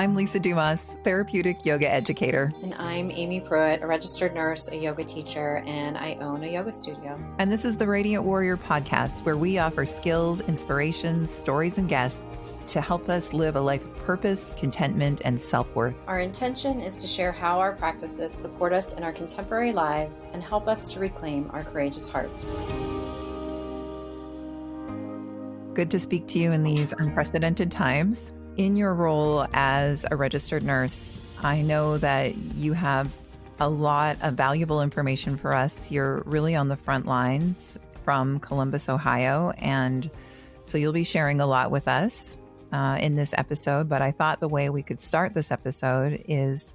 I'm Lisa Dumas, therapeutic yoga educator. And I'm Aimee Pruitt, a registered nurse, a yoga teacher, and I own a yoga studio. And this is the Radiant Warrior podcast, where we offer skills, inspirations, stories, and guests to help us live a life of purpose, contentment, and self-worth. Our intention is to share how our practices support us in our contemporary lives and help us to reclaim our courageous hearts. Good to speak to you in these unprecedented times. In your role as a registered nurse, I know that you have a lot of valuable information for us. You're really on the front lines from Columbus, Ohio, and so you'll be sharing a lot with us in this episode. But I thought the way we could start this episode is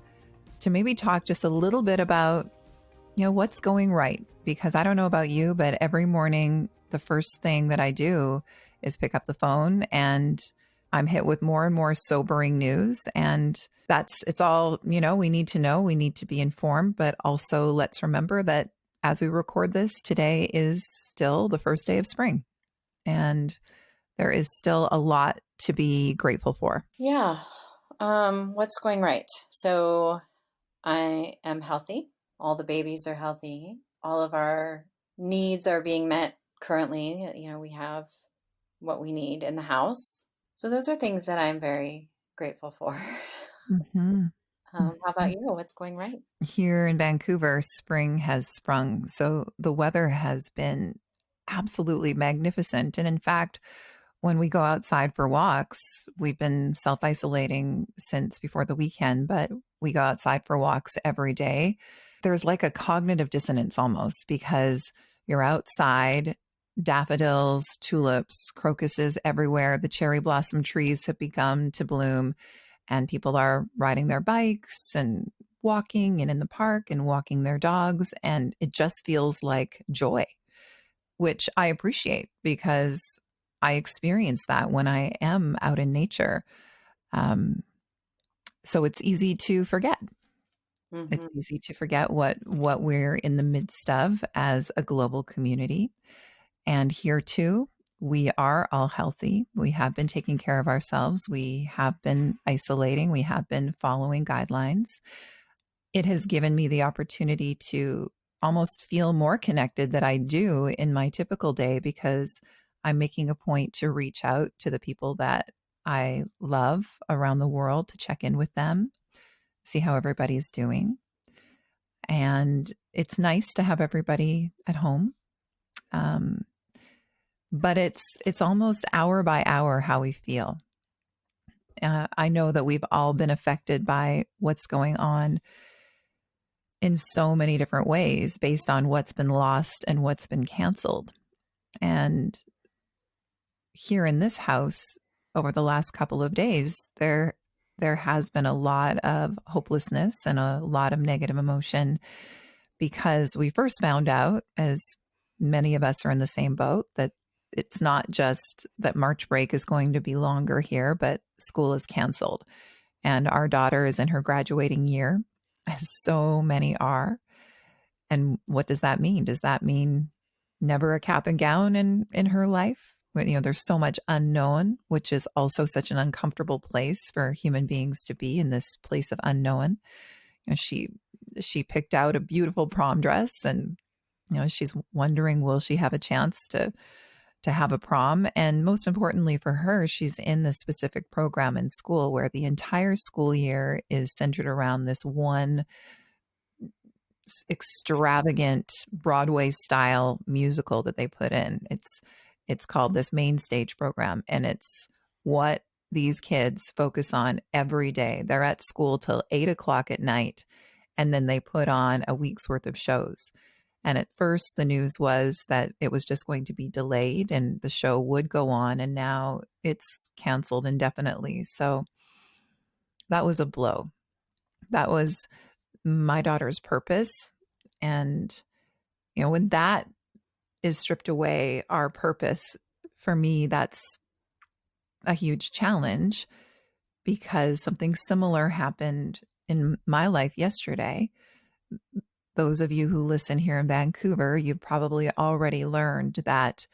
to maybe talk just a little bit about, what's going right. Because I don't know about you, but every morning, the first thing that I do is pick up the phone and I'm hit with more and more sobering news. And it's all, we need to know, we need to be informed, but also let's remember that as we record this, today is still the first day of spring. And there is still a lot to be grateful for. Yeah. What's going right? So I am healthy. All the babies are healthy. All of our needs are being met currently. We have what we need in the house. So those are things that I'm very grateful for. Mm-hmm. How about you? What's going right? Here in Vancouver, spring has sprung. So the weather has been absolutely magnificent. And in fact, when we go outside for walks, we've been self-isolating since before the weekend, but we go outside for walks every day. There's like a cognitive dissonance almost because you're outside. Daffodils, tulips, crocuses everywhere. The cherry blossom trees have begun to bloom, and people are riding their bikes and walking and in the park and walking their dogs. And it just feels like joy, which I appreciate because I experience that when I am out in nature. So it's easy to forget. Mm-hmm. It's easy to forget what we're in the midst of as a global community. And here too, we are all healthy. We have been taking care of ourselves. We have been isolating. We have been following guidelines. It has given me the opportunity to almost feel more connected than I do in my typical day because I'm making a point to reach out to the people that I love around the world to check in with them, see how everybody's doing. And it's nice to have everybody at home. But it's almost hour by hour how we feel. I know that we've all been affected by what's going on in so many different ways based on what's been lost and what's been canceled. And here in this house, over the last couple of days, there has been a lot of hopelessness and a lot of negative emotion because we first found out, as many of us are in the same boat, that it's not just that March break is going to be longer here, but school is canceled. And our daughter is in her graduating year, as so many are. And what does that mean? Does that mean never a cap and gown in her life? There's so much unknown, which is also such an uncomfortable place for human beings to be, in this place of unknown. She picked out a beautiful prom dress, and she's wondering, will she have a chance to have a prom? And most importantly for her, she's in this specific program in school where the entire school year is centered around this one extravagant Broadway style musical that they put in. It's called this main stage program, and it's what these kids focus on every day. They're at school till 8:00 at night, and then they put on a week's worth of shows. And at first, the news was that it was just going to be delayed and the show would go on. And now it's canceled indefinitely. So that was a blow. That was my daughter's purpose. And, when that is stripped away, our purpose, for me, that's a huge challenge because something similar happened in my life yesterday. Those of you who listen here in Vancouver, you've probably already learned that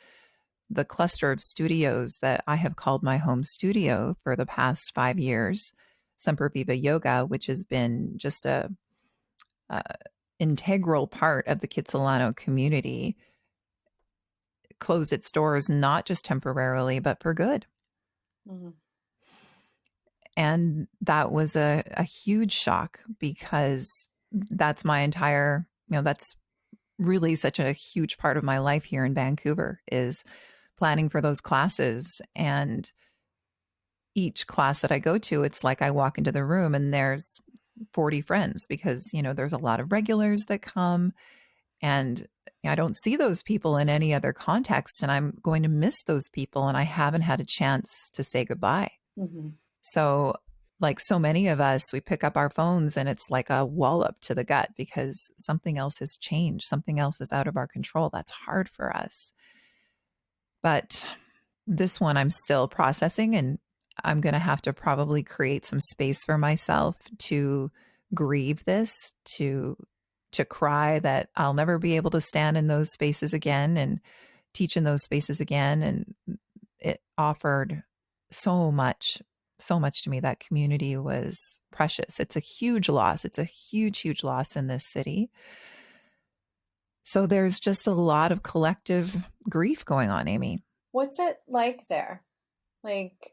the cluster of studios that I have called my home studio for the past 5 years, Semper Viva Yoga, which has been just a integral part of the Kitsilano community, closed its doors, not just temporarily, but for good. Mm-hmm. And that was a huge shock because that's my entire, that's really such a huge part of my life here in Vancouver is planning for those classes. And each class that I go to, it's like I walk into the room and there's 40 friends because, there's a lot of regulars that come, and I don't see those people in any other context. And I'm going to miss those people. And I haven't had a chance to say goodbye. Mm-hmm. So, like so many of us, we pick up our phones and it's like a wallop to the gut because something else has changed. Something else is out of our control. That's hard for us. But this one I'm still processing, and I'm going to have to probably create some space for myself to grieve this, to cry that I'll never be able to stand in those spaces again and teach in those spaces again. And it offered so much, so much to me. That community was precious. It's a huge loss. It's a huge, huge loss in this city. So there's just a lot of collective grief going on, Aimee. What's it like there? Like,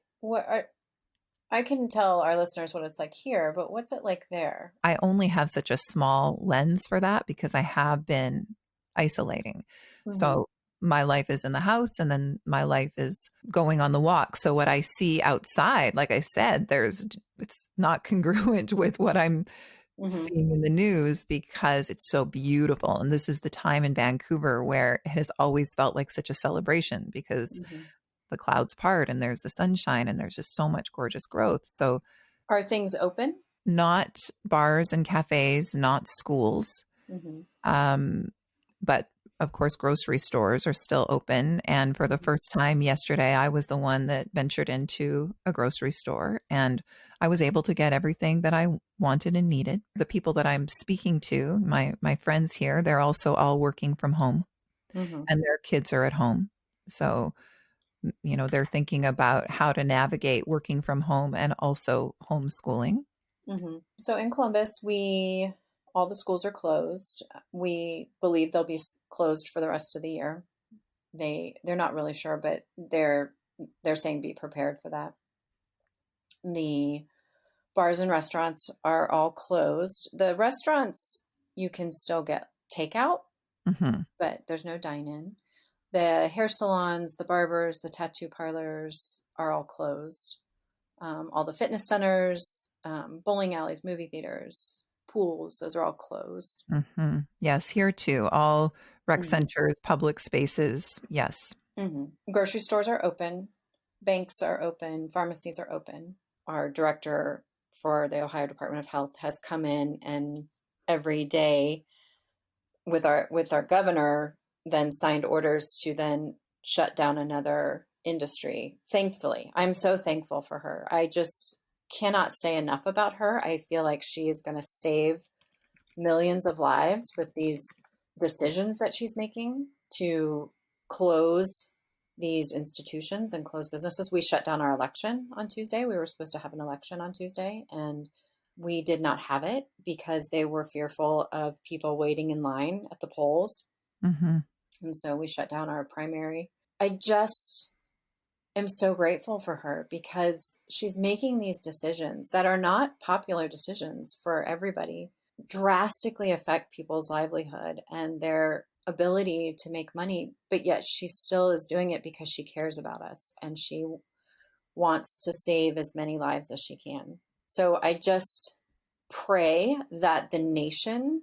I can tell our listeners what it's like here, but what's it like there? I only have such a small lens for that because I have been isolating. Mm-hmm. So my life is in the house and then my life is going on the walk. So what I see outside, like I said, it's not congruent with what I'm Mm-hmm. seeing in the news because it's so beautiful. And this is the time in Vancouver where it has always felt like such a celebration because Mm-hmm. the clouds part and there's the sunshine and there's just so much gorgeous growth. So Are things open? not bars and cafes, not schools. Mm-hmm. Um, but of course, grocery stores are still open. And for the first time yesterday, I was the one that ventured into a grocery store and I was able to get everything that I wanted and needed. The people that I'm speaking to, my friends here, they're also all working from home Mm-hmm. and their kids are at home. So, they're thinking about how to navigate working from home and also homeschooling. Mm-hmm. So in Columbus, all the schools are closed. We believe they'll be closed for the rest of the year. They're not really sure, but they're saying be prepared for that. The bars and restaurants are all closed. The restaurants you can still get takeout, Hmm. but there's no dine-in. The hair salons, the barbers, the tattoo parlors are all closed. All the fitness centers, bowling alleys, movie theaters, pools, those are all closed. Hmm. Yes, here too. All rec Mm-hmm. centers, public spaces. Yes. Mm-hmm. Grocery stores are open, banks are open, pharmacies are open. Our director for the Ohio Department of Health has come in and every day with our governor then signed orders to then shut down another industry. Thankfully, I'm so thankful for her. I just cannot say enough about her. I feel like she is going to save millions of lives with these decisions that she's making to close these institutions and close businesses. We shut down our election on Tuesday. We were supposed to have an election on Tuesday, and we did not have it because they were fearful of people waiting in line at the polls. Hmm. And so we shut down our primary. I just am so grateful for her because she's making these decisions that are not popular decisions for everybody, drastically affect people's livelihood and their ability to make money, but yet she still is doing it because she cares about us and she wants to save as many lives as she can. So I just pray that the nation,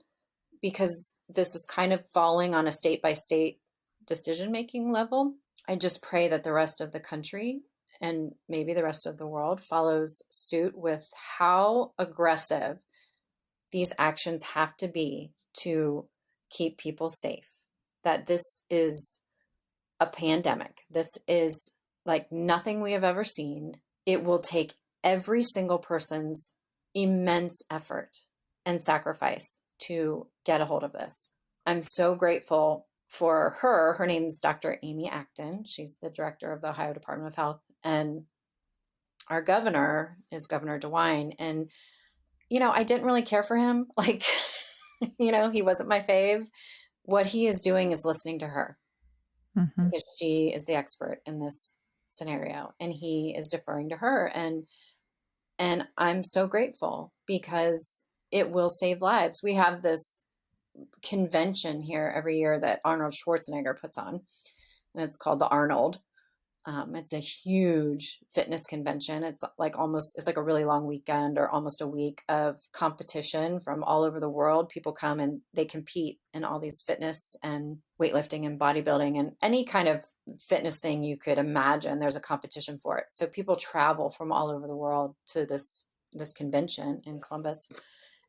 because this is kind of falling on a state by state decision making level, I just pray that the rest of the country and maybe the rest of the world follows suit with how aggressive these actions have to be to keep people safe. That this is a pandemic. This is like nothing we have ever seen. It will take every single person's immense effort and sacrifice to get a hold of this. I'm so grateful for her. Her name's Dr. Aimee Acton. She's the director of the Ohio Department of Health. And our governor is Governor DeWine. And, I didn't really care for him. Like, he wasn't my fave. What he is doing is listening to her Hmm. because she is the expert in this scenario and he is deferring to her. And I'm so grateful because it will save lives. We have this convention here every year that Arnold Schwarzenegger puts on, and it's called the Arnold. It's a huge fitness convention. It's like a really long weekend or almost a week of competition from all over the world. People come and they compete in all these fitness and weightlifting and bodybuilding and any kind of fitness thing you could imagine. There's a competition for it. So people travel from all over the world to this convention in Columbus.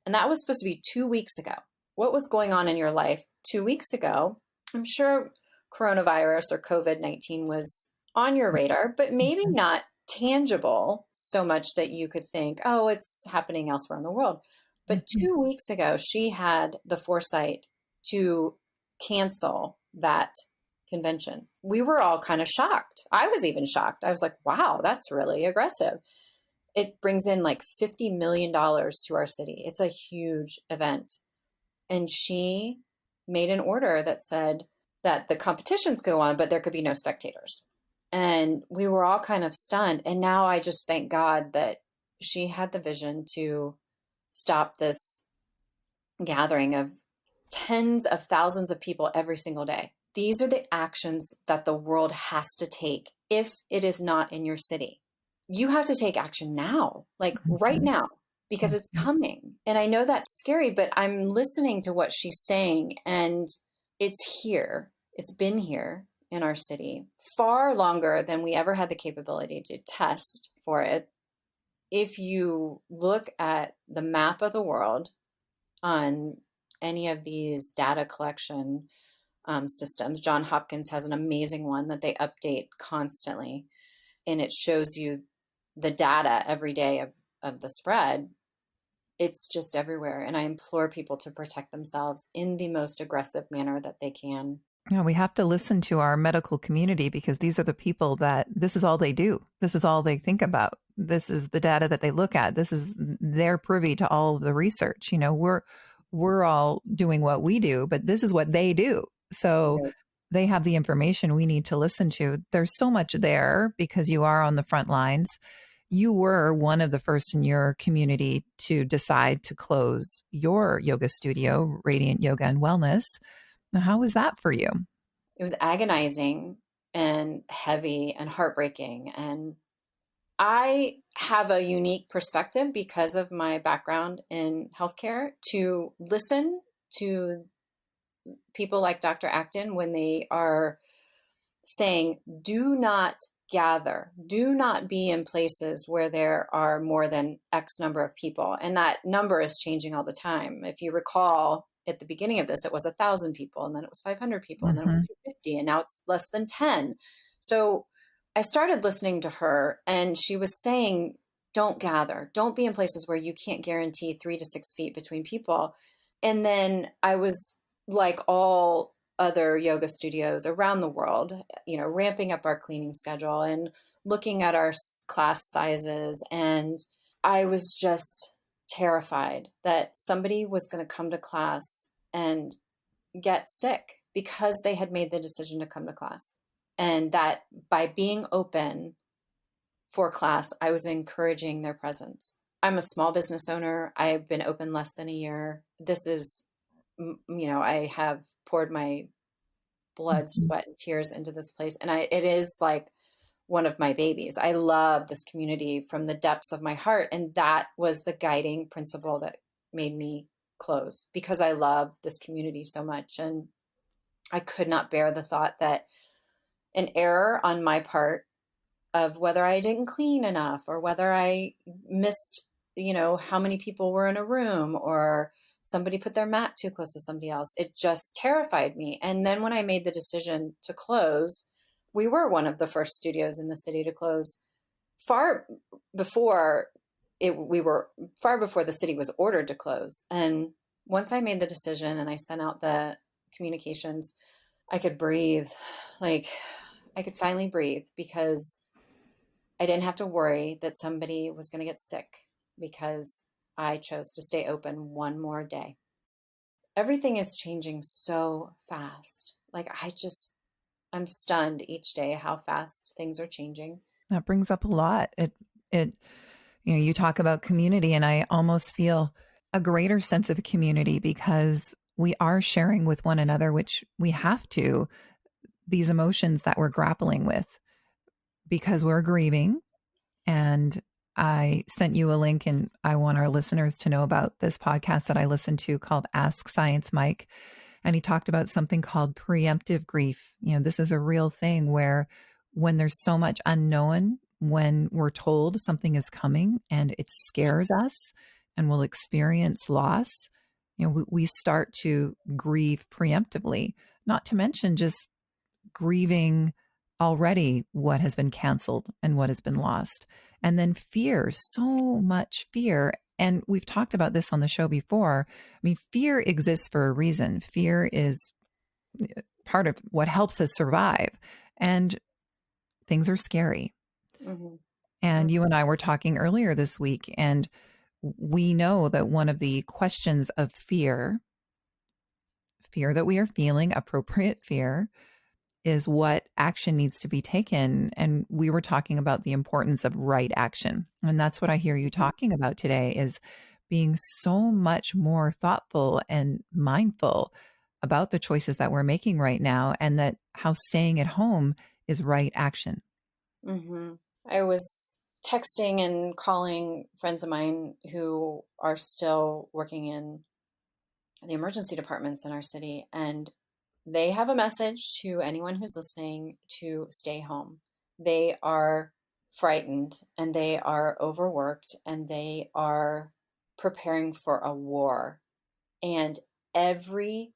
And that was supposed to be 2 weeks ago. What was going on in your life 2 weeks ago? I'm sure coronavirus or COVID-19 was on your radar, but maybe Hmm. not tangible so much that you could think, oh, it's happening elsewhere in the world. But Hmm. 2 weeks ago, she had the foresight to cancel that convention. We were all kind of shocked. I was even shocked. I was like, wow, that's really aggressive. It brings in like $50 million to our city. It's a huge event. And she made an order that said that the competitions go on, but there could be no spectators. And we were all kind of stunned. And now I just thank God that she had the vision to stop this gathering of tens of thousands of people every single day. These are the actions that the world has to take if it is not in your city. You have to take action now, like right Hmm. now, because it's coming. And I know that's scary, but I'm listening to what she's saying, and it's here. It's been here in our city far longer than we ever had the capability to test for it. If you look at the map of the world on any of these data collection systems. John Hopkins has an amazing one that they update constantly, and it shows you the data every day of the spread. It's just everywhere. And I implore people to protect themselves in the most aggressive manner that they can. Yeah, we have to listen to our medical community because these are the people that this is all they do. This is all they think about. This is the data that they look at. This is they're privy to all of the research. We're all doing what we do, but this is what they do. So Right. they have the information we need to listen to. There's so much there because you are on the front lines. You were one of the first in your community to decide to close your yoga studio, Radiant Yoga and Wellness. Now, how was that for you? It was agonizing and heavy and heartbreaking. And I have a unique perspective because of my background in healthcare to listen to people like Dr. Acton when they are saying, do not gather, do not be in places where there are more than X number of people. And that number is changing all the time. If you recall, at the beginning of this, it was 1,000 people, and then it was 500 people, and then it was Mhm. 250, and now it's less than 10. So I started listening to her, and she was saying, don't gather, don't be in places where you can't guarantee 3 to 6 feet between people. And then I was like all other yoga studios around the world, ramping up our cleaning schedule and looking at our class sizes. And I was just terrified that somebody was going to come to class and get sick because they had made the decision to come to class. And that by being open for class, I was encouraging their presence. I'm a small business owner. I've been open less than a year. This is, I have poured my blood, Mhm. sweat, and tears into this place. And it is like one of my babies. I love this community from the depths of my heart. And that was the guiding principle that made me close because I love this community so much. And I could not bear the thought that an error on my part of whether I didn't clean enough or whether I missed, how many people were in a room or somebody put their mat too close to somebody else. It just terrified me. And then when I made the decision to close, we were one of the first studios in the city to close far before we were far before the city was ordered to close. And once I made the decision and I sent out the communications, I could breathe. Like I could finally breathe because I didn't have to worry that somebody was going to get sick because I chose to stay open one more day. Everything is changing so fast. Like I'm stunned each day how fast things are changing. That brings up a lot. It, you talk about community, and I almost feel a greater sense of community because we are sharing with one another, which we have to, these emotions that we're grappling with because we're grieving. And I sent you a link, and I want our listeners to know about this podcast that I listened to called Ask Science Mike. And he talked about something called preemptive grief. This is a real thing where when there's so much unknown, when we're told something is coming and it scares us and we'll experience loss, we start to grieve preemptively, not to mention just grieving already what has been canceled and what has been lost. And then fear, so much fear. And we've talked about this on the show before. I mean, fear exists for a reason. Fear is part of what helps us survive. And things are scary. Hmm. And you and I were talking earlier this week, and we know that one of the questions of fear that we are feeling, appropriate fear, is what action needs to be taken. And we were talking about the importance of right action. And that's what I hear you talking about today, is being so much more thoughtful and mindful about the choices that we're making right now, and that how staying at home is right action. Hmm. I was texting and calling friends of mine who are still working in the emergency departments in our city, and they have a message to anyone who's listening to stay home. They are frightened and they are overworked and they are preparing for a war. And every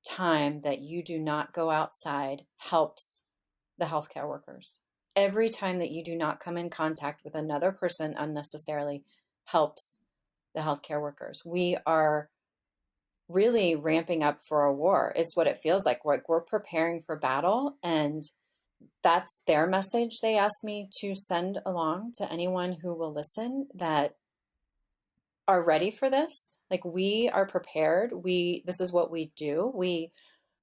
time that you do not go outside helps the healthcare workers. Every time that you do not come in contact with another person unnecessarily helps the healthcare workers. We are really ramping up for a war. It's what it feels like. We're preparing for battle, and that's their message they asked me to send along to anyone who will listen, that are ready for this. Like, we are prepared. This is what we do. We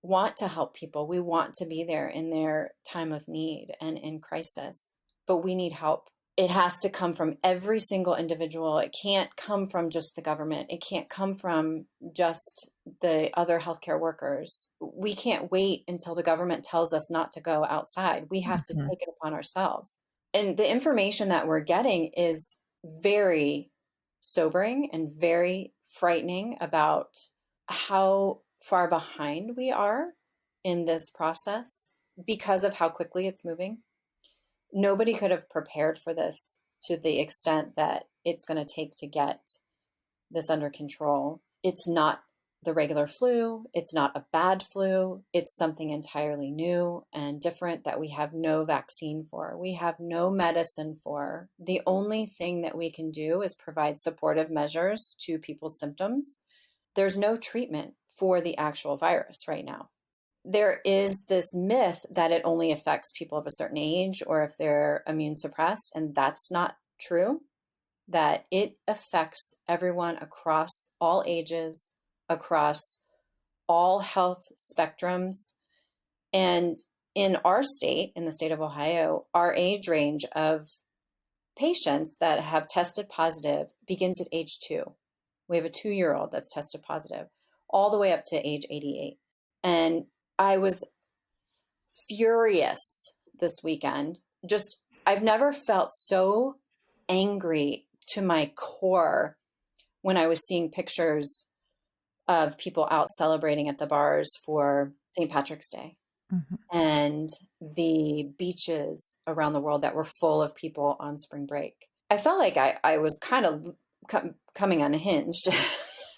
want to help people. We want to be there in their time of need and in crisis, but we need help. It has to come from every single individual. It can't come from just the government. It can't come from just the other healthcare workers. We can't wait until the government tells us not to go outside. We have to Mhm. take it upon ourselves. And the information that we're getting is very sobering and very frightening about how far behind we are in this process because of how quickly it's moving. Nobody could have prepared for this to the extent that it's going to take to get this under control. It's not the regular flu. It's not a bad flu. It's something entirely new and different that we have no vaccine for. We have no medicine for. The only thing that we can do is provide supportive measures to people's symptoms. There's no treatment for the actual virus right now. There is this myth that it only affects people of a certain age or if they're immune suppressed, and that's not true. That it affects everyone across all ages, across all health spectrums. And in our state, in the state of Ohio, our age range of patients that have tested positive begins at age 2. We have a 2-year-old that's tested positive, all the way up to age 88. And I was furious this weekend. Just, I've never felt so angry to my core when I was seeing pictures of people out celebrating at the bars for St. Patrick's Day Mhm. and the beaches around the world that were full of people on spring break. I felt like I was kind of coming unhinged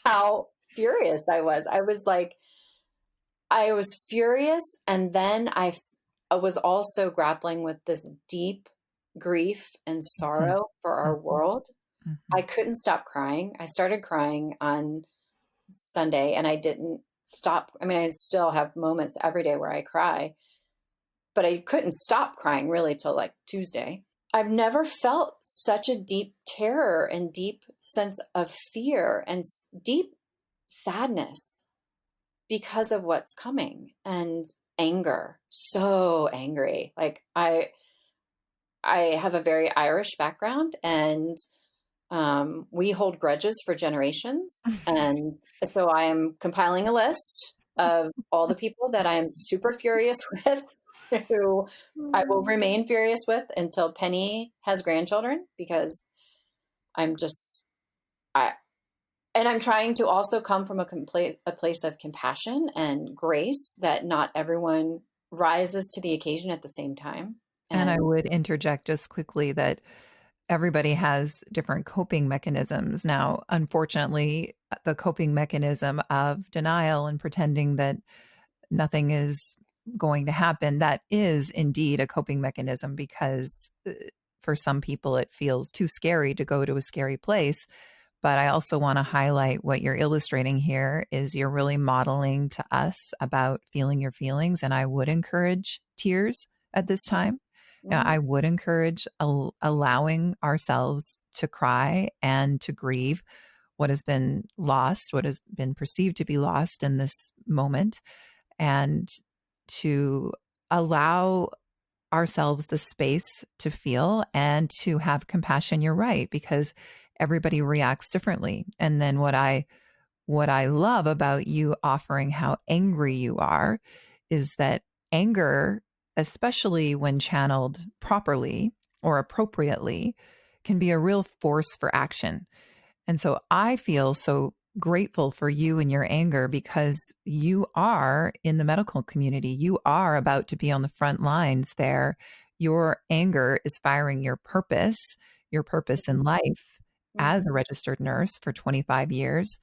how furious I was. I was furious. And then I was also grappling with this deep grief and Mhm. sorrow for our Mhm. world. I Mhm. couldn't stop crying. I started crying on Sunday and I didn't stop. I mean, I still have moments every day where I cry, but I couldn't stop crying really till like Tuesday. I've never felt such a deep terror and deep sense of fear and deep sadness because of what's coming, and anger, so angry. Like I have a very Irish background, and we hold grudges for generations. And so I am compiling a list of all the people that I am super furious with, who I will remain furious with until Penny has grandchildren, because I'm just, I, and I'm trying to also come from a place of compassion and grace, that not everyone rises to the occasion at the same time. And I And would interject just quickly that everybody has different coping mechanisms. Now, unfortunately, the coping mechanism of denial and pretending that nothing is going to happen, that is indeed a coping mechanism, because for some people it feels too scary to go to a scary place. But I also want to highlight what you're illustrating here is you're really modeling to us about feeling your feelings. And I would encourage tears at this time. I mhm, would encourage allowing ourselves to cry and to grieve what has been lost, what has been perceived to be lost in this moment, and to allow ourselves the space to feel and to have compassion. You're right, because everybody reacts differently. And then what I love about you offering how angry you are is that anger, especially when channeled properly or appropriately, can be a real force for action. And so I feel so grateful for you and your anger, because you are in the medical community. You are about to be on the front lines there. Your anger is firing your purpose in life as a mhm, registered nurse for 25 years.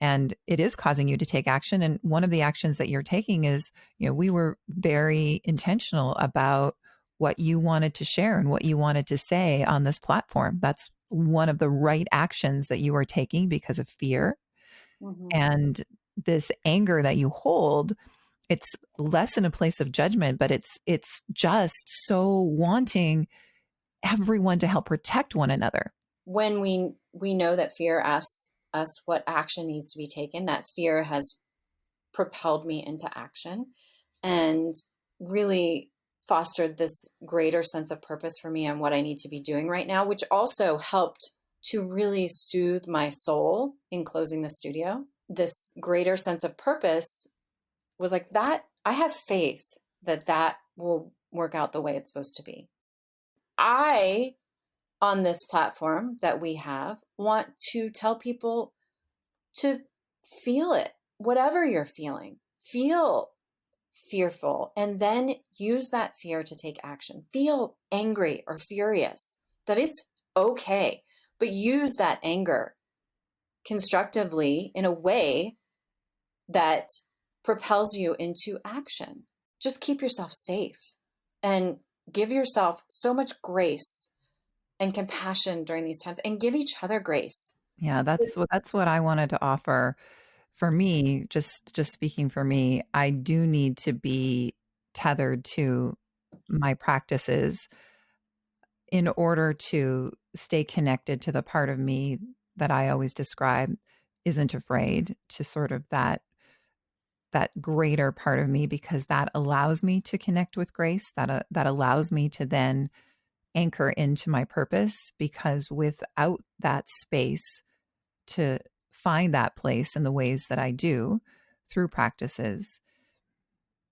And it is causing you to take action. And one of the actions that you're taking is, we were very intentional about what you wanted to share and what you wanted to say on this platform. That's one of the right actions that you are taking because of fear. mhm. And this anger that you hold, it's less in a place of judgment, but it's just so wanting everyone to help protect one another. When we know that fear asks us what action needs to be taken, that fear has propelled me into action and really fostered this greater sense of purpose for me on what I need to be doing right now, which also helped to really soothe my soul in closing the studio. This greater sense of purpose was like, that I have faith that that will work out the way it's supposed to be. I, on this platform that we have, want to tell people to feel it, whatever you're feeling. Feel fearful, and then use that fear to take action. Feel angry or furious, that it's okay, but use that anger constructively in a way that propels you into action. Just keep yourself safe and give yourself so much grace and compassion during these times, and give each other grace. Yeah, that's what I wanted to offer. For me, just speaking for me, I do need to be tethered to my practices in order to stay connected to the part of me that I always describe isn't afraid, to sort of that greater part of me, because that allows me to connect with grace, that allows me to then anchor into my purpose, because without that space to find that place in the ways that I do through practices,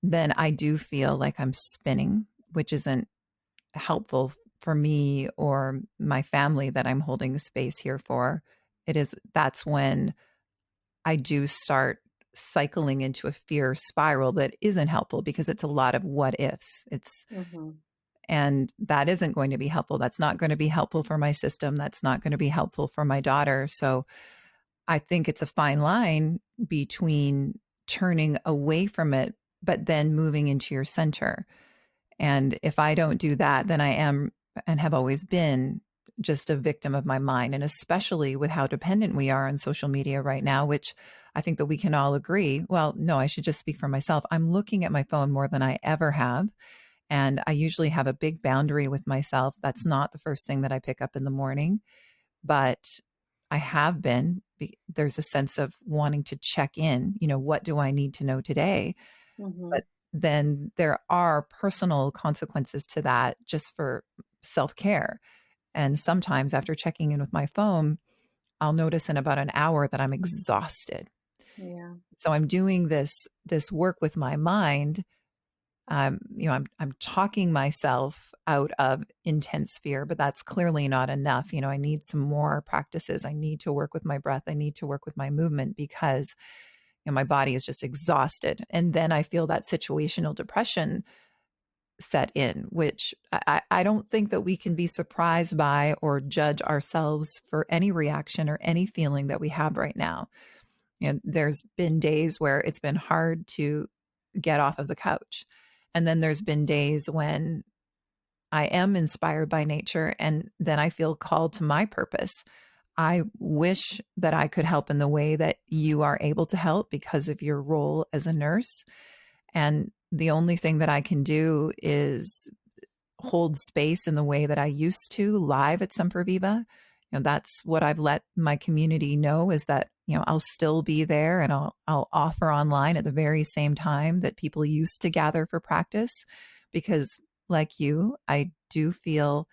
then I do feel like I'm spinning, which isn't helpful for me or my family that I'm holding space here for. That's when I do start cycling into a fear spiral that isn't helpful, because it's a lot of what ifs. Mhm. And that isn't going to be helpful. That's not going to be helpful for my system. That's not going to be helpful for my daughter. So I think it's a fine line between turning away from it, but then moving into your center. And if I don't do that, then I am and have always been just a victim of my mind. And especially with how dependent we are on social media right now, which I think that we can all agree. Well, no, I should just speak for myself. I'm looking at my phone more than I ever have. And I usually have a big boundary with myself. That's not the first thing that I pick up in the morning, but I have been. There's a sense of wanting to check in, what do I need to know today? Hmm. But then there are personal consequences to that just for self care. And sometimes after checking in with my phone, I'll notice in about an hour that I'm exhausted. Yeah. So I'm doing this work with my mind. I'm talking myself out of intense fear, but that's clearly not enough. I need some more practices. I need to work with my breath. I need to work with my movement because my body is just exhausted. And then I feel that situational depression set in, which I don't think that we can be surprised by or judge ourselves for any reaction or any feeling that we have right now. There's been days where it's been hard to get off of the couch. And then there's been days when I am inspired by nature and then I feel called to my purpose. I wish that I could help in the way that you are able to help because of your role as a nurse. And the only thing that I can do is hold space in the way that I used to live at Semper Viva. That's what I've let my community know is that, I'll still be there and I'll offer online at the very same time that people used to gather for practice because like you, I do feel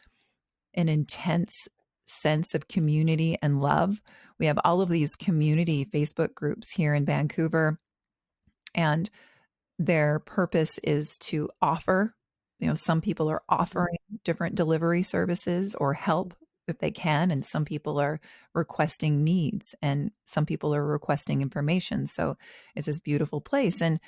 an intense sense of community and love. We have all of these community Facebook groups here in Vancouver, and their purpose is to offer, some people are offering different delivery services or help if they can, and some people are requesting needs, and some people are requesting information. So it's this beautiful place. And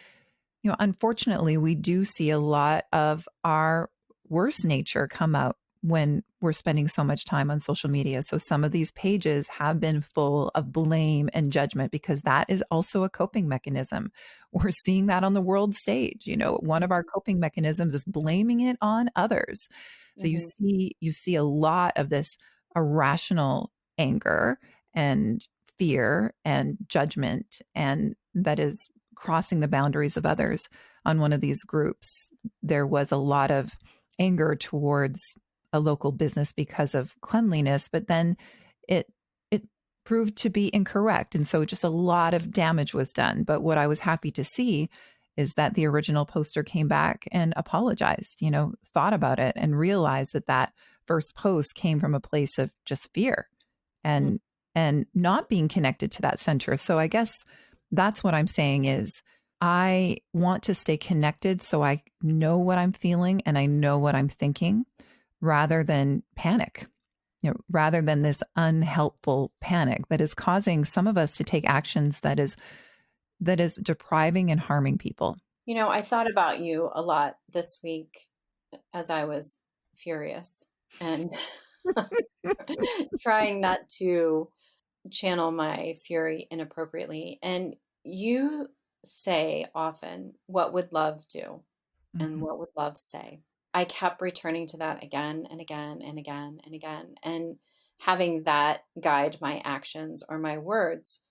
unfortunately, we do see a lot of our worst nature come out when we're spending so much time on social media. So some of these pages have been full of blame and judgment because that is also a coping mechanism. We're seeing that on the world stage. One of our coping mechanisms is blaming it on others. So you Hmm. see a lot of this irrational anger and fear and judgment, and that is crossing the boundaries of others. On one of these groups, there was a lot of anger towards a local business because of cleanliness, but then it proved to be incorrect. And so just a lot of damage was done. But what I was happy to see is that the original poster came back and apologized, thought about it and realized that that first post came from a place of just fear and not being connected to that center. So I guess that's what I'm saying is I want to stay connected so I know what I'm feeling and I know what I'm thinking rather than panic. Rather than this unhelpful panic that is causing some of us to take actions that is depriving and harming people. I thought about you a lot this week as I was furious and trying not to channel my fury inappropriately. And you say often, what would love do? And Mhm. what would love say? I kept returning to that again and again and again and again. And having that guide my actions or my words,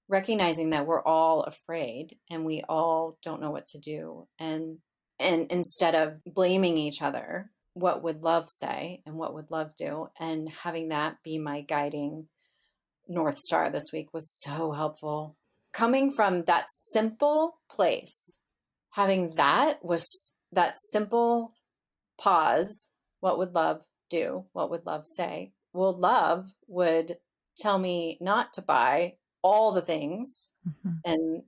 recognizing that we're all afraid and we all don't know what to do. And instead of blaming each other, what would love say and what would love do? And having that be my guiding North Star this week was so helpful. Coming from that simple place, having that simple pause. What would love do? What would love say? Well, love would tell me not to buy all the things Mhm. and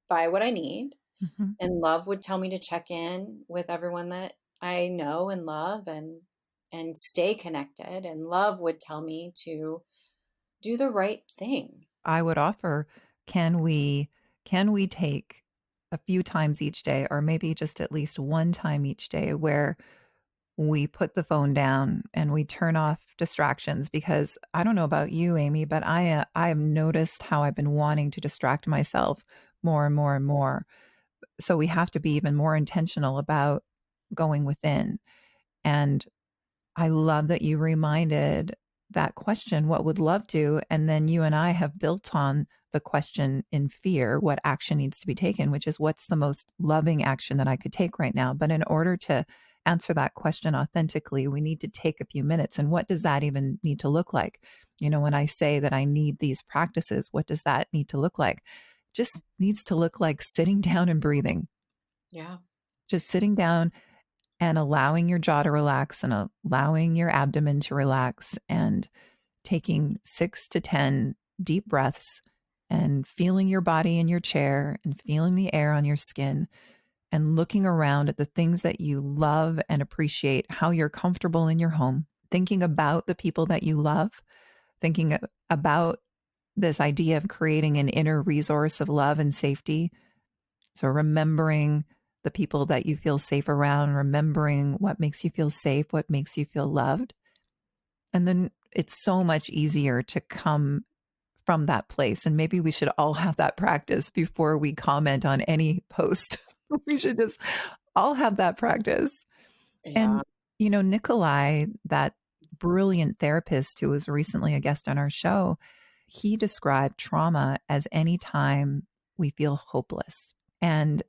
buy what I need. Mhm. And love would tell me to check in with everyone that I know and love and stay connected. And love would tell me to do the right thing. I would offer, can we take a few times each day or maybe just at least one time each day where we put the phone down and we turn off distractions because I don't know about you, Amy, but I have noticed how I've been wanting to distract myself more and more and more. So we have to be even more intentional about going within. And I love that you reminded that question, what would love do? And then you and I have built on the question in fear, what action needs to be taken, which is what's the most loving action that I could take right now. But in order to answer that question authentically, we need to take a few minutes. And what does that even need to look like? When I say that I need these practices, what does that need to look like? Just needs to look like sitting down and breathing, Yeah. just sitting down and allowing your jaw to relax and allowing your abdomen to relax and taking 6 to 10 deep breaths and feeling your body in your chair and feeling the air on your skin and looking around at the things that you love and appreciate, how you're comfortable in your home, thinking about the people that you love, thinking about this idea of creating an inner resource of love and safety. So remembering the people that you feel safe around, remembering what makes you feel safe, what makes you feel loved. And then it's so much easier to come from that place. And maybe we should all have that practice before we comment on any post. We should just all have that practice. And, Yeah. Nikolai, that brilliant therapist who was recently a guest on our show, he described trauma as any time we feel hopeless. And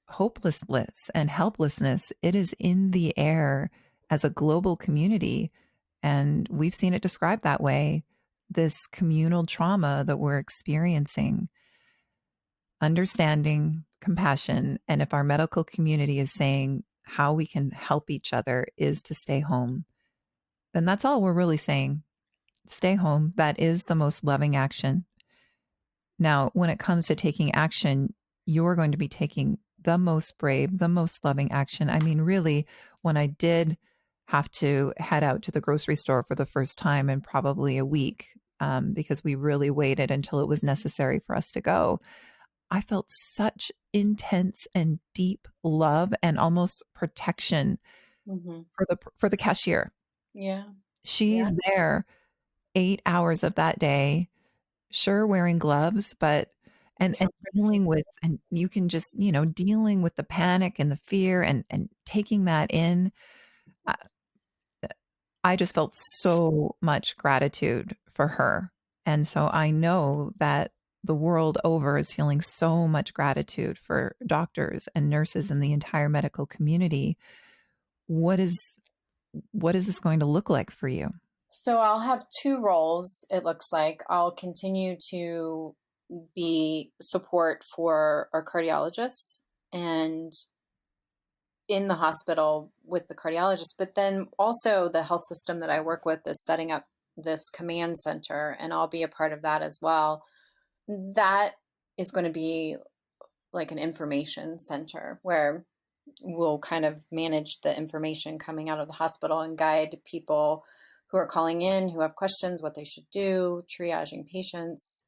hopelessness and helplessness, it is in the air as a global community. And we've seen it described that way, this communal trauma that we're experiencing, understanding, compassion. And if our medical community is saying how we can help each other is to stay home, then that's all we're really saying. Stay home. That is the most loving action. Now, when it comes to taking action, you're going to be taking the most brave, the most loving action. I mean, really, when I did have to head out to the grocery store for the first time in probably a week, because we really waited until it was necessary for us to go, I felt such intense and deep love and almost protection Hmm. for the cashier. Yeah. Yeah. She's there 8 hours of that day, sure, wearing gloves, but and dealing with, and you can just, dealing with the panic and the fear and taking that in. I I just felt so much gratitude for her. And so I know that the world over is feeling so much gratitude for doctors and nurses and the entire medical community. What is this going to look like for you? So I'll have two roles, it looks like. I'll continue to be support for our cardiologists and in the hospital with the cardiologist, but then also the health system that I work with is setting up this command center, and I'll be a part of that as well. That is going to be like an information center where we'll kind of manage the information coming out of the hospital and guide people who are calling in, who have questions, what they should do, triaging patients,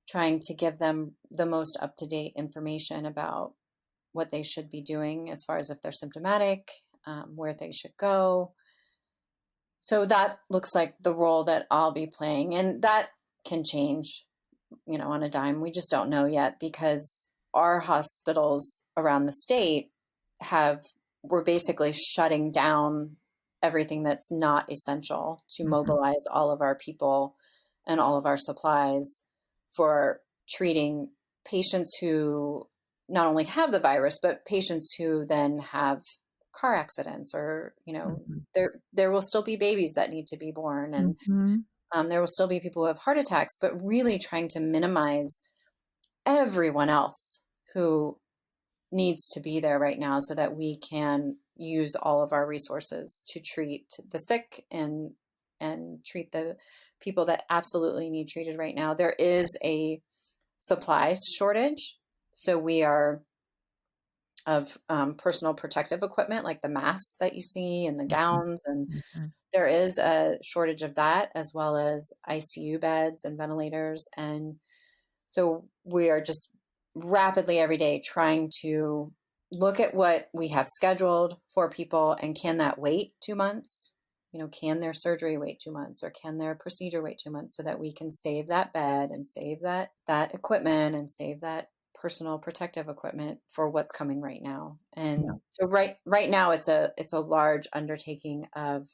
trying to give them the most up to date information about what they should be doing as far as if they're symptomatic, where they should go. So that looks like the role that I'll be playing. And that can change, on a dime. We just don't know yet because our hospitals around the state we're basically shutting down everything that's not essential to Mhm, mobilize all of our people and all of our supplies for treating patients who not only have the virus, but patients who then have car accidents or, mhm, there will still be babies that need to be born and mhm, there will still be people who have heart attacks, but really trying to minimize everyone else who needs to be there right now so that we can use all of our resources to treat the sick and treat the people that absolutely need treated right now. There is a supply shortage, so we are of personal protective equipment like the masks that you see and the mhm, gowns, and mhm. there is a shortage of that as well as ICU beds and ventilators. And so we are just rapidly every day trying to look at what we have scheduled for people and can that wait 2 months? Can their surgery wait 2 months or can their procedure wait 2 months so that we can save that bed and save that equipment and save that personal protective equipment for what's coming right now. Yeah, And so right now it's a large undertaking of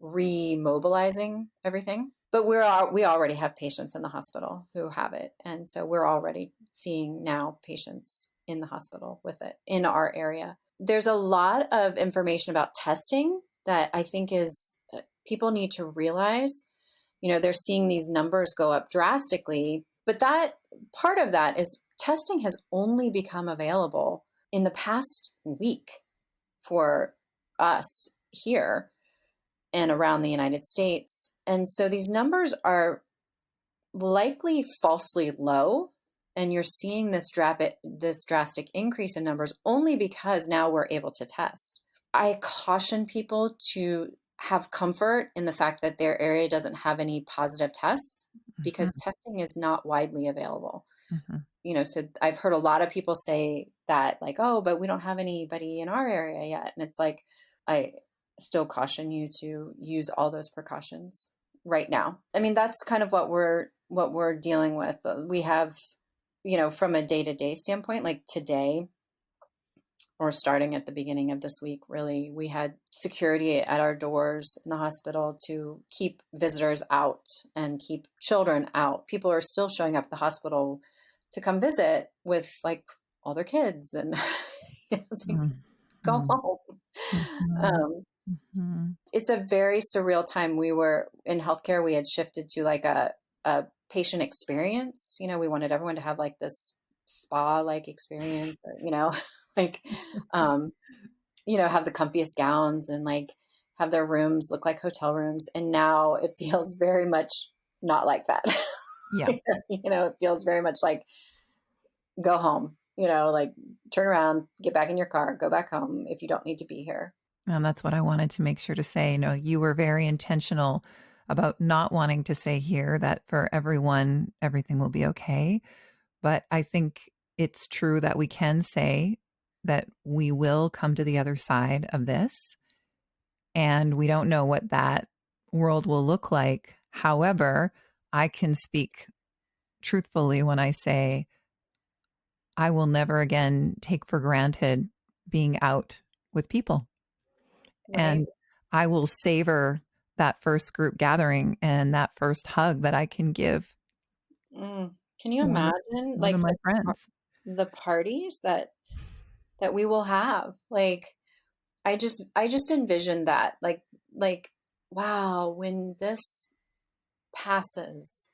remobilizing everything. But we already have patients in the hospital who have it, and so we're already seeing now patients in the hospital with it in our area. there's a lot of information about testing that I think is people need to realize. They're seeing these numbers go up drastically, but that part of that is testing has only become available in the past week for us here and around the United States. And so these numbers are likely falsely low. And you're seeing this drastic increase in numbers only because now we're able to test. I caution people to have comfort in the fact that their area doesn't have any positive tests because testing is not widely available. So I've heard a lot of people say that like, oh, but we don't have anybody in our area yet. And it's like, I still caution you to use all those precautions right now. I mean, that's kind of what we're dealing with. We have, from a day-to-day standpoint, like today, or starting at the beginning of this week, really, we had security at our doors in the hospital to keep visitors out and keep children out. People are still showing up at the hospital to come visit with like all their kids, and it's like, go home. It's a very surreal time. We were in healthcare. We had shifted to like a patient experience. We wanted everyone to have like this spa-like experience, like, have the comfiest gowns and like have their rooms look like hotel rooms. And now it feels very much not like that. Yeah. It feels very much like go home, like turn around, get back in your car, go back home if you don't need to be here. And that's what I wanted to make sure to say. You were very intentional about not wanting to say here that for everyone, everything will be okay. But I think it's true that we can say that we will come to the other side of this. And we don't know what that world will look like. However, I can speak truthfully when I say I will never again take for granted being out with people. Right. And I will savor that first group gathering and that first hug that I can give. Can you one imagine one like of my friends. the parties that we will have? Like, I just envision that like, wow, when this passes,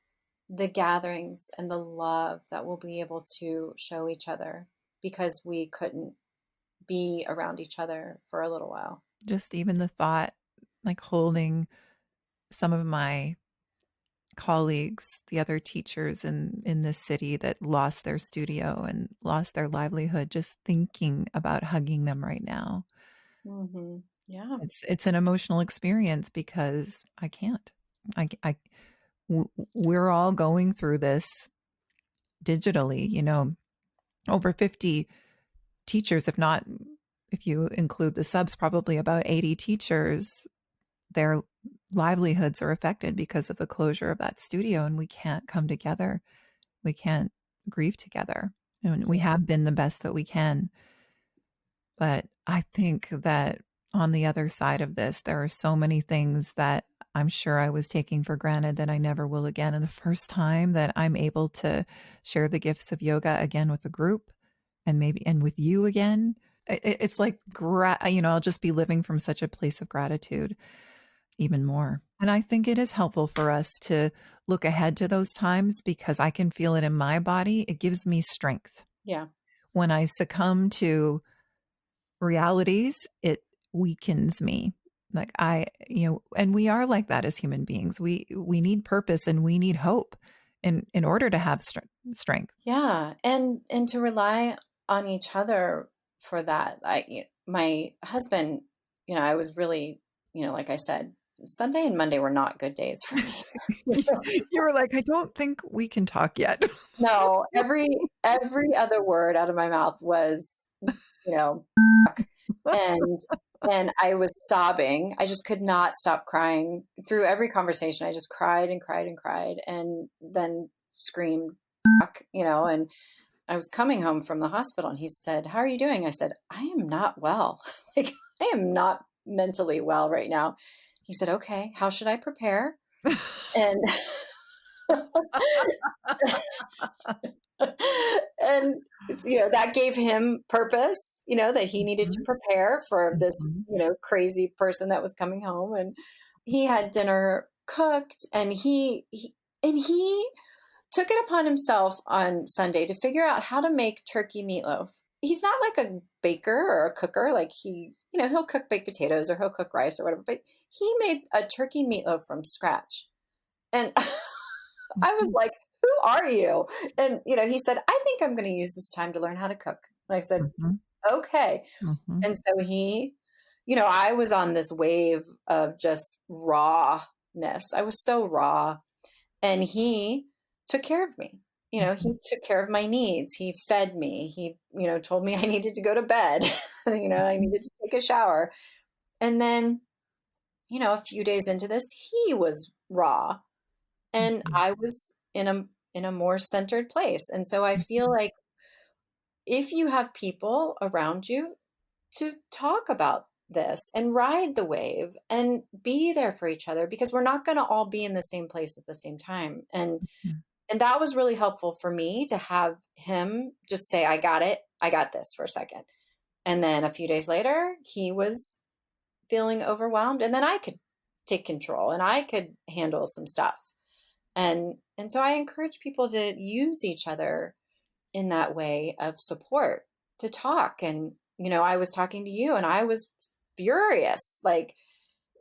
the gatherings and the love that we'll be able to show each other because we couldn't be around each other for a little while. Just even the thought, like holding some of my colleagues, the other teachers in this city that lost their studio and lost their livelihood, just thinking about hugging them right now. Yeah. It's an emotional experience because I can't. We're all going through this digitally, over 50 teachers, if you include the subs, probably about 80 teachers, their livelihoods are affected because of the closure of that studio, and we can't come together. We can't grieve together. And we have been the best that we can. But I think that on the other side of this, there are so many things that I'm sure I was taking for granted that I never will again. And the first time that I'm able to share the gifts of yoga again with a group and with you again, it's like, I'll just be living from such a place of gratitude even more. And I think it is helpful for us to look ahead to those times because I can feel it in my body. It gives me strength. Yeah. When I succumb to realities, it weakens me. Like and we are like that as human beings. We need purpose and we need hope in order to have strength. Yeah. And to rely on each other for that. My husband, I was really, like I said, Sunday and Monday were not good days for me. You were like, I don't think we can talk yet. No, every other word out of my mouth was, and I was sobbing. I just could not stop crying through every conversation. I just cried and cried and cried and then screamed, and I was coming home from the hospital and he said, "How are you doing?" I said, "I am not well. Like, I am not mentally well right now." He said, "Okay, how should I prepare?" And And that gave him purpose, that he needed to Mhm, prepare for this, mhm, crazy person that was coming home. And he had dinner cooked, and he took it upon himself on Sunday to figure out how to make turkey meatloaf. He's not like a baker or a cooker. Like he'll cook baked potatoes or he'll cook rice or whatever, but he made a turkey meatloaf from scratch. And I was mhm, like, who are you? And, he said, I think I'm going to use this time to learn how to cook. And I said, mhm, okay. mhm, And so I was on this wave of just rawness. I was so raw. And he took care of me. He mhm, took care of my needs. He fed me. He, told me I needed to go to bed. I mhm, needed to take a shower. And then, a few days into this, he was raw and mhm, I was in a more centered place. And so I feel mhm, like if you have people around you to talk about this and ride the wave and be there for each other, because we're not going to all be in the same place at the same time. mhm, And that was really helpful for me to have him just say, I got it. I got this for a second. And then a few days later, he was feeling overwhelmed, and then I could take control and I could handle some stuff. And so I encourage people to use each other in that way of support, to talk. And I was talking to you and I was furious, like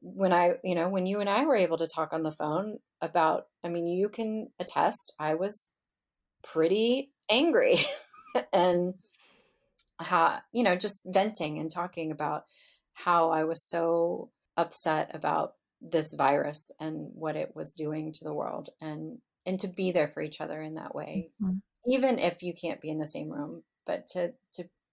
when you and I were able to talk on the phone about, I mean, you can attest, I was pretty angry. And how, just venting and talking about how I was so upset about this virus and what it was doing to the world, and to be there for each other in that way, mhm. even if you can't be in the same room, but to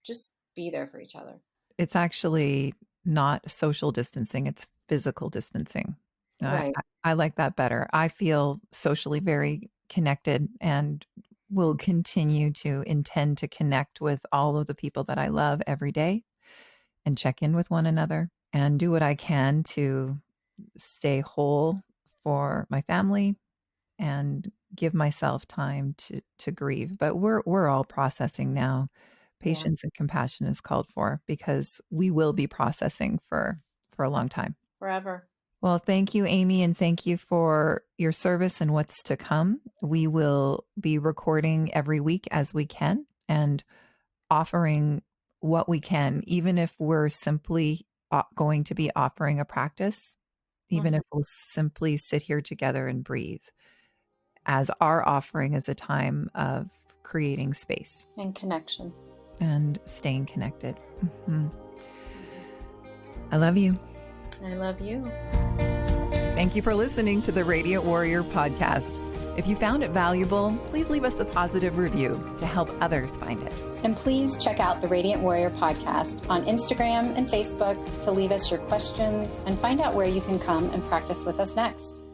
just be there for each other. It's actually not social distancing, it's physical distancing. I Right. I I like that better. I feel socially very connected and will continue to intend to connect with all of the people that I love every day and check in with one another and do what I can to stay whole for my family and give myself time to grieve. But we're all processing now. Yeah. Patience and compassion is called for because we will be processing for a long time. Forever. Well, thank you, Aimee, and thank you for your service and what's to come. We will be recording every week as we can and offering what we can, even if we're simply going to be offering a practice, even if Mhm. we'll simply sit here together and breathe, as our offering is a time of creating space And connection. and staying connected. Mhm. Mhm. I love you. I love you. Thank you for listening to the Radiant Warrior podcast. If you found it valuable, please leave us a positive review to help others find it. And please check out the Radiant Warrior podcast on Instagram and Facebook to leave us your questions and find out where you can come and practice with us next.